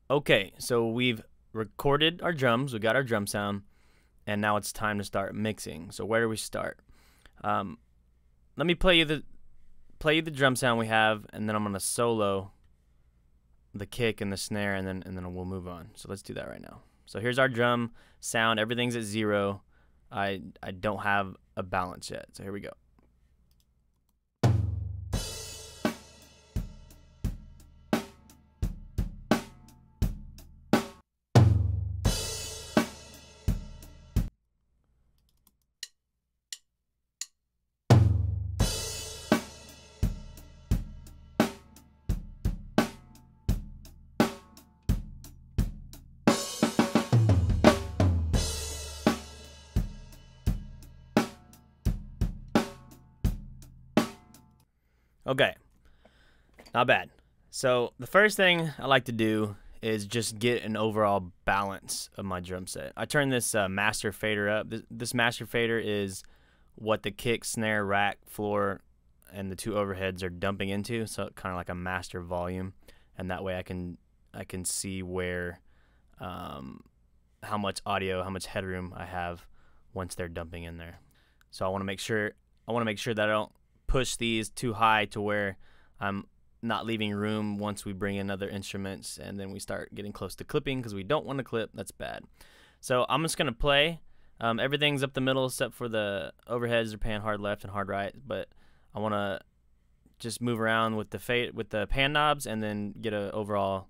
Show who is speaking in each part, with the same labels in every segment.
Speaker 1: Okay, so we've recorded our drums, we got our drum sound, and now it's time to start mixing. So where do we start? Um, Let me play you the drum sound we have, and then I'm gonna solo the kick and the snare, and then we'll move on. So let's do that right now. So here's our drum sound. Everything's at 0. I don't have a balance yet. So here we go. Okay, not bad. So the first thing I like to do is just get an overall balance of my drum set. I turn this master fader up. This master fader is what the kick, snare, rack, floor, and the 2 overheads are dumping into, so kind of like a master volume, and that way I can see where how much audio, how much headroom I have once they're dumping in there. So I want to make sure that I don't push these too high to where I'm not leaving room once we bring in other instruments and then we start getting close to clipping, because we don't want to clip. That's bad. So I'm just gonna play. Everything's up the middle except for the overheads are pan hard left and hard right, but I want to just move around with the pan knobs and then get an overall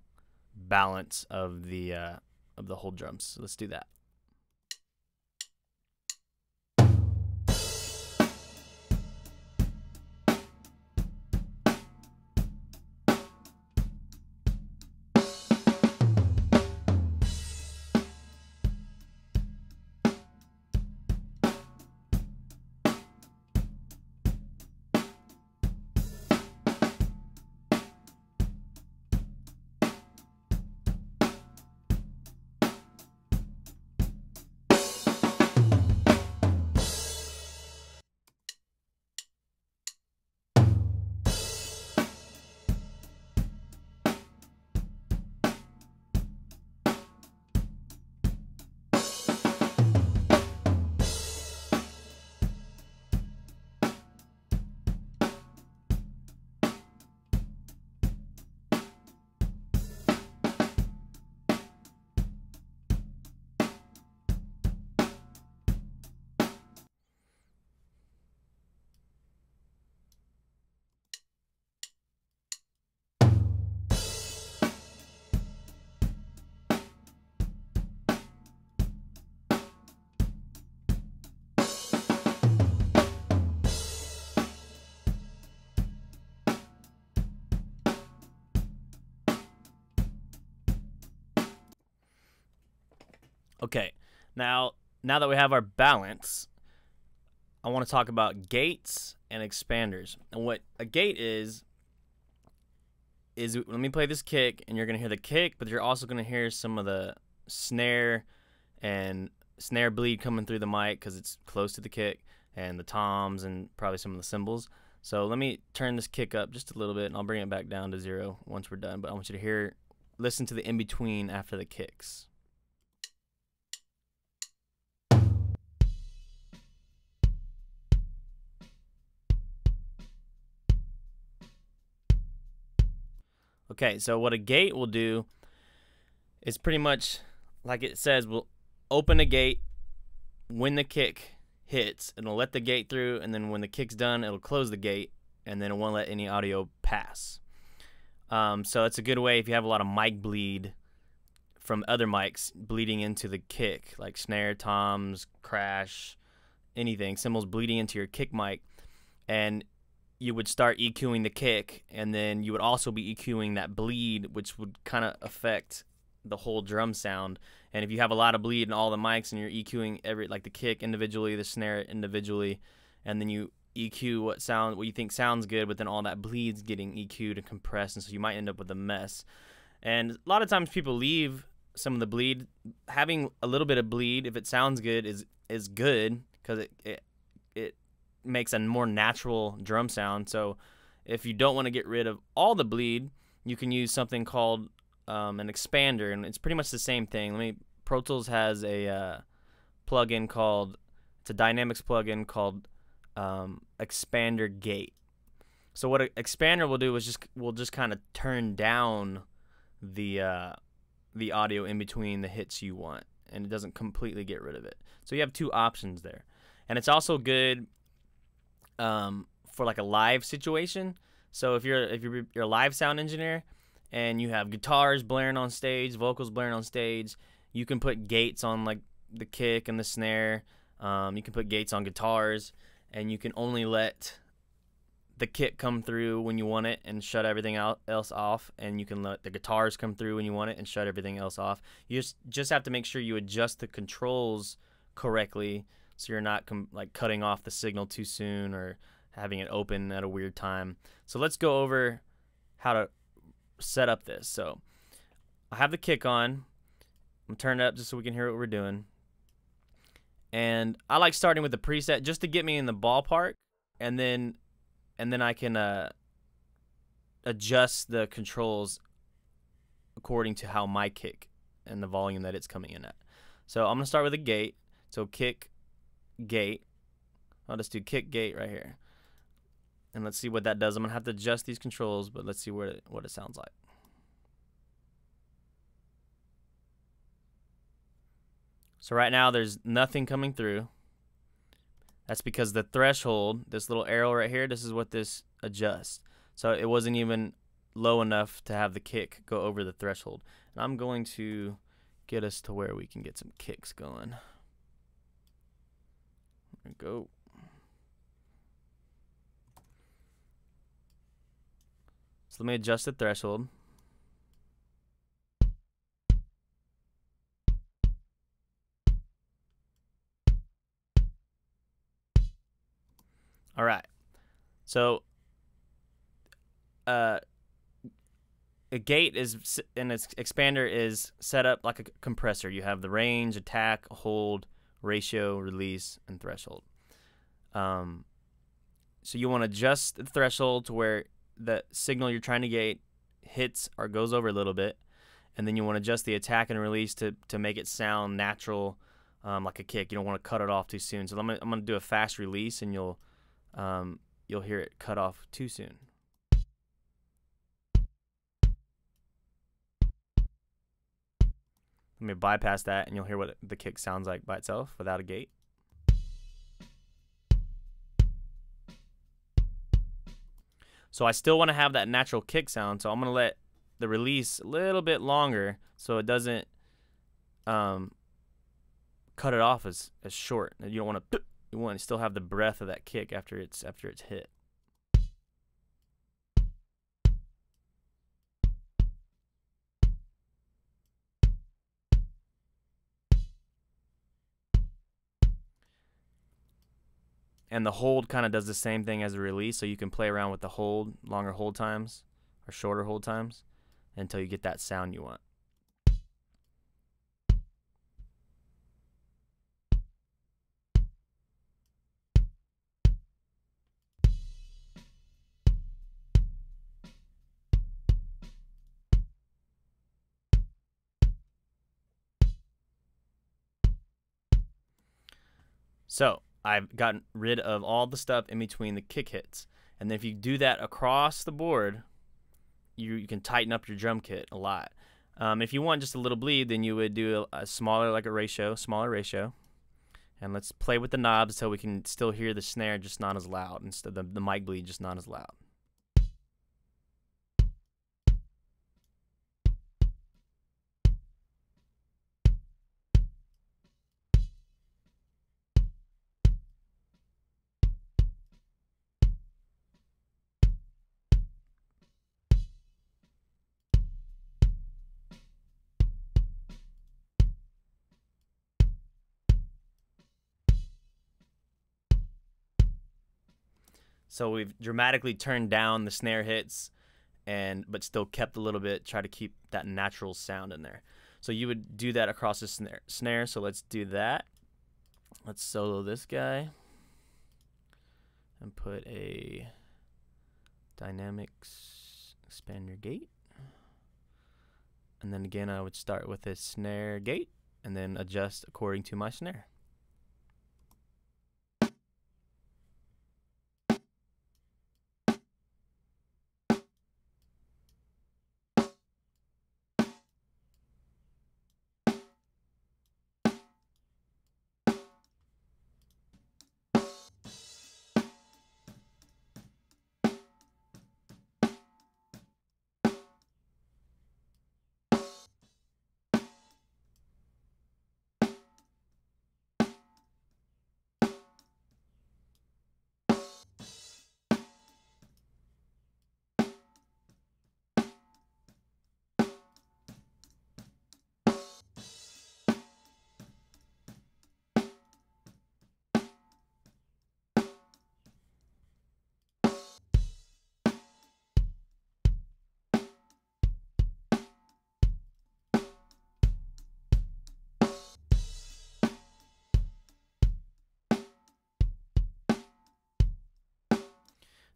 Speaker 1: balance of the whole drums. So let's do that. Okay, now that we have our balance, I want to talk about gates and expanders. And what a gate is let me play this kick, and you're gonna hear the kick, but you're also gonna hear some of the snare and snare bleed coming through the mic because it's close to the kick, and the toms and probably some of the cymbals. So let me turn this kick up just a little bit, and I'll bring it back down to 0 once we're done. But I want you to listen to the in between after the kicks. Okay, so what a gate will do is pretty much like it says, we'll open a gate when the kick hits, and it'll let the gate through, and then when the kick's done, it'll close the gate, and then it won't let any audio pass. So it's a good way if you have a lot of mic bleed from other mics bleeding into the kick, like snare, toms, crash, anything, cymbals bleeding into your kick mic, and you would start EQing the kick, and then you would also be EQing that bleed, which would kind of affect the whole drum sound. And if you have a lot of bleed in all the mics, and you're EQing like the kick individually, the snare individually, and then you EQ what you think sounds good, but then all that bleed's getting EQ'd and compressed, and so you might end up with a mess. And a lot of times people leave some of the bleed. Having a little bit of bleed, if it sounds good, is good, because it makes a more natural drum sound. So if you don't want to get rid of all the bleed, you can use something called an expander, and it's pretty much the same thing. Pro Tools has a plugin called, it's a dynamics plugin called expander gate. So what an expander will do is will just kind of turn down the audio in between the hits you want, and it doesn't completely get rid of it. So you have two options there, and it's also good for like a live situation. So if you're a live sound engineer and you have guitars blaring on stage, vocals blaring on stage, you can put gates on like the kick and the snare. You can put gates on guitars, and you can only let the kick come through when you want it and shut everything else off, and you can let the guitars come through when you want it and shut everything else off. You just have to make sure you adjust the controls correctly, so you're not like cutting off the signal too soon or having it open at a weird time. So let's go over how to set up this. So I have the kick on. I'm turning it up just so we can hear what we're doing. And I like starting with the preset just to get me in the ballpark, and then I can adjust the controls according to how my kick and the volume that it's coming in at. So I'm gonna start with a gate. So kick, gate. I'll just do kick, gate right here, and let's see what that does. I'm gonna have to adjust these controls, but let's see what it sounds like. So right now there's nothing coming through. That's because the threshold, this little arrow right here, this is what this adjusts. So it wasn't even low enough to have the kick go over the threshold. And I'm going to get us to where we can get some kicks going. There we go. So let me adjust the threshold. All right. So a gate is, and its expander is set up like a compressor. You have the range, attack, hold, ratio, release, and threshold. So you want to adjust the threshold to where the signal you're trying to gate hits or goes over a little bit, and then you want to adjust the attack and release to make it sound natural, like a kick. You don't want to cut it off too soon. So I'm gonna do a fast release, and you'll hear it cut off too soon. Let me bypass that, and you'll hear what the kick sounds like by itself without a gate. So I still want to have that natural kick sound, so I'm going to let the release a little bit longer so it doesn't cut it off as short. You don't want to, you want to still have the breath of that kick after it's hit. And the hold kind of does the same thing as the release, so you can play around with the hold, longer hold times or shorter hold times until you get that sound you want. So I've gotten rid of all the stuff in between the kick hits. And then if you do that across the board, you can tighten up your drum kit a lot. If you want just a little bleed, then you would do a smaller, like a smaller ratio. And let's play with the knobs so we can still hear the snare, just not as loud, instead of the mic bleed, just not as loud. So we've dramatically turned down the snare hits, but still kept a little bit, try to keep that natural sound in there. So you would do that across the snare. So let's do that. Let's solo this guy and put a dynamics expander gate. And then again, I would start with a snare gate and then adjust according to my snare.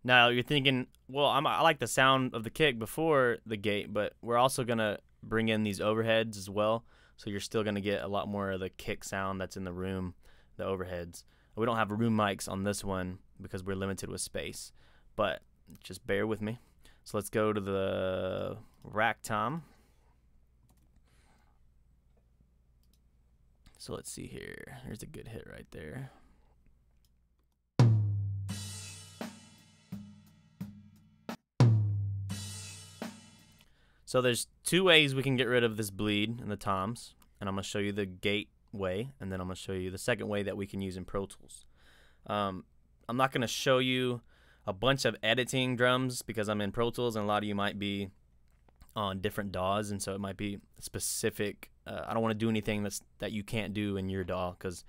Speaker 1: Now you're thinking, well, I like the sound of the kick before the gate, but we're also gonna bring in these overheads as well. So you're still gonna get a lot more of the kick sound that's in the room, the overheads. We don't have room mics on this one because we're limited with space, but just bear with me. So let's go to the rack tom. So let's see here. Here's a good hit right there. So there's two ways we can get rid of this bleed in the toms, and I'm going to show you the gate way, and then I'm going to show you the second way that we can use in Pro Tools. I'm not going to show you a bunch of editing drums because I'm in Pro Tools, and a lot of you might be on different DAWs, and so it might be specific. I don't want to do anything that you can't do in your DAW because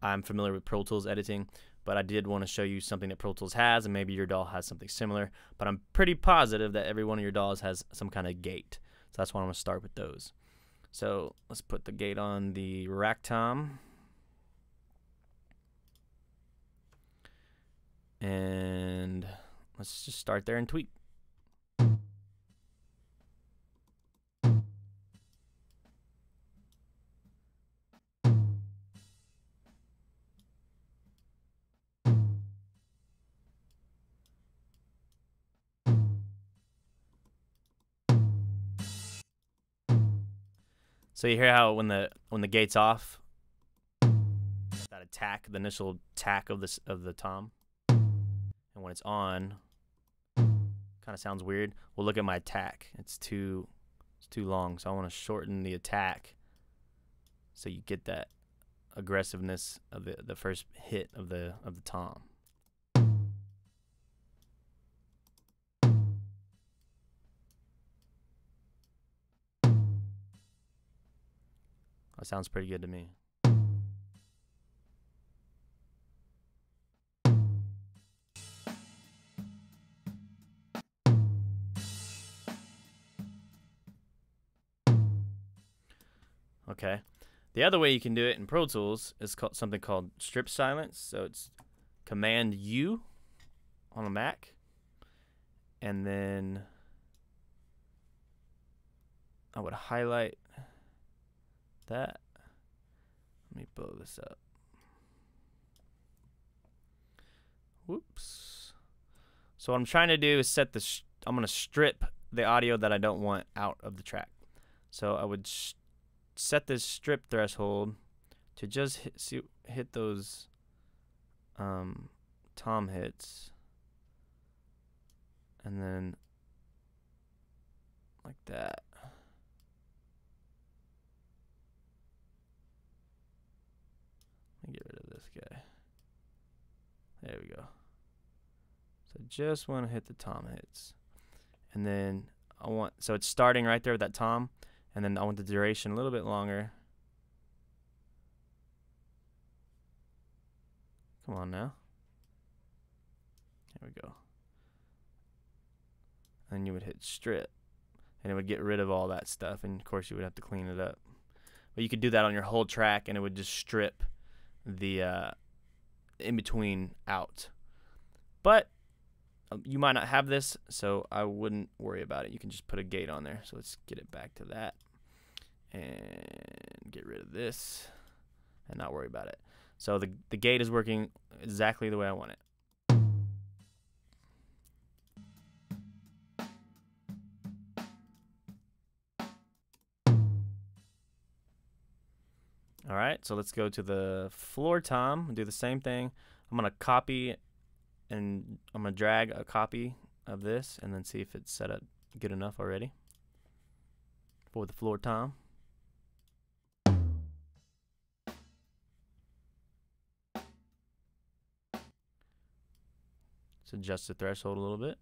Speaker 1: I'm familiar with Pro Tools editing, but I did want to show you something that Pro Tools has, and maybe your DAW has something similar, but I'm pretty positive that every one of your DAWs has some kind of gate. So that's why I'm going to start with those. So let's put the gate on the rack tom. And let's just start there and tweak. So you hear how when the gate's off, that attack, the initial attack of the tom, and when it's on, kind of sounds weird. Well, look at my attack; it's too long, so I want to shorten the attack, so you get that aggressiveness of the first hit of the tom. That sounds pretty good to me. Okay. The other way you can do it in Pro Tools is something called strip silence. So it's Command U on a Mac, and then I would highlight that. Let me blow this up. Whoops. So what I'm trying to do is set the I'm going to strip the audio that I don't want out of the track. So I would set this strip threshold to just hit those tom hits, and then like that. Let me get rid of this guy. There we go. So just want to hit the tom hits, and then so it's starting right there with that tom, and then I want the duration a little bit longer. Come on now. There we go. And you would hit strip, and it would get rid of all that stuff, and of course you would have to clean it up. But you could do that on your whole track, and it would just strip the in-between out. But you might not have this, so I wouldn't worry about it. You can just put a gate on there. So let's get it back to that. and get rid of this and not worry about it. So the gate is working exactly the way I want it. All right, so let's go to the floor tom and do the same thing. I'm gonna copy and I'm gonna drag a copy of this and then see if it's set up good enough already for the floor tom. Let's adjust the threshold a little bit.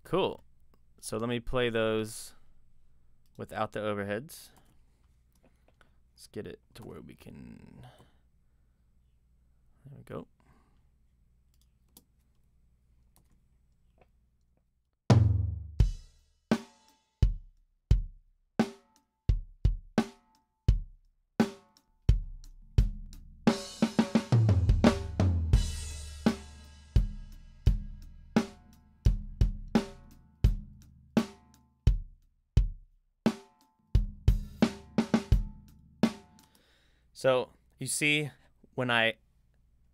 Speaker 1: Cool. So let me play those without the overheads. Let's get it to where we can. There we go. So you see when I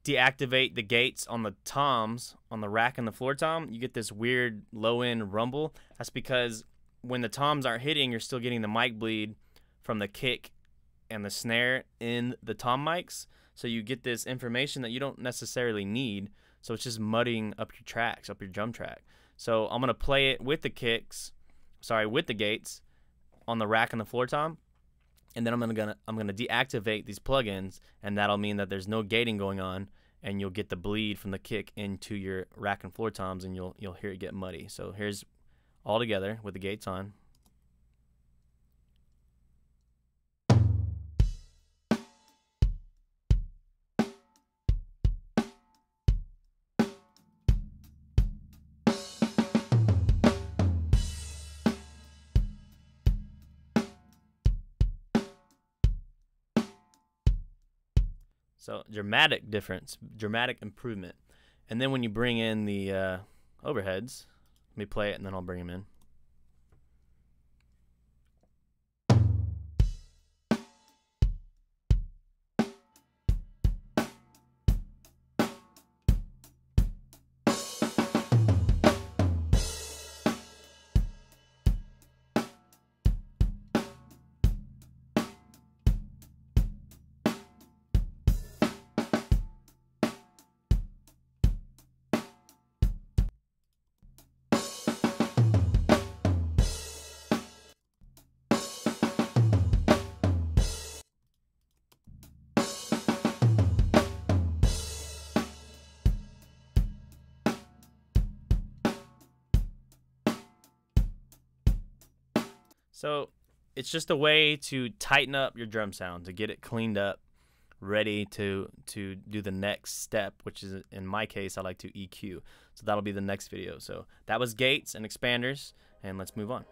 Speaker 1: deactivate the gates on the toms, on the rack and the floor tom, you get this weird low end rumble. That's because when the toms aren't hitting, you're still getting the mic bleed from the kick and the snare in the tom mics. So you get this information that you don't necessarily need. So it's just muddying up your tracks, up your drum track. So I'm gonna play it with the kicks, with the gates on the rack and the floor tom. And then I'm gonna deactivate these plugins, and that'll mean that there's no gating going on, and you'll get the bleed from the kick into your rack and floor toms, and you'll hear it get muddy. So here's all together with the gates on. So dramatic difference, dramatic improvement. And then when you bring in the overheads, let me play it and then I'll bring them in. So it's just a way to tighten up your drum sound, to get it cleaned up, ready to do the next step, which is, in my case, I like to EQ. So that'll be the next video. So that was gates and expanders, and let's move on.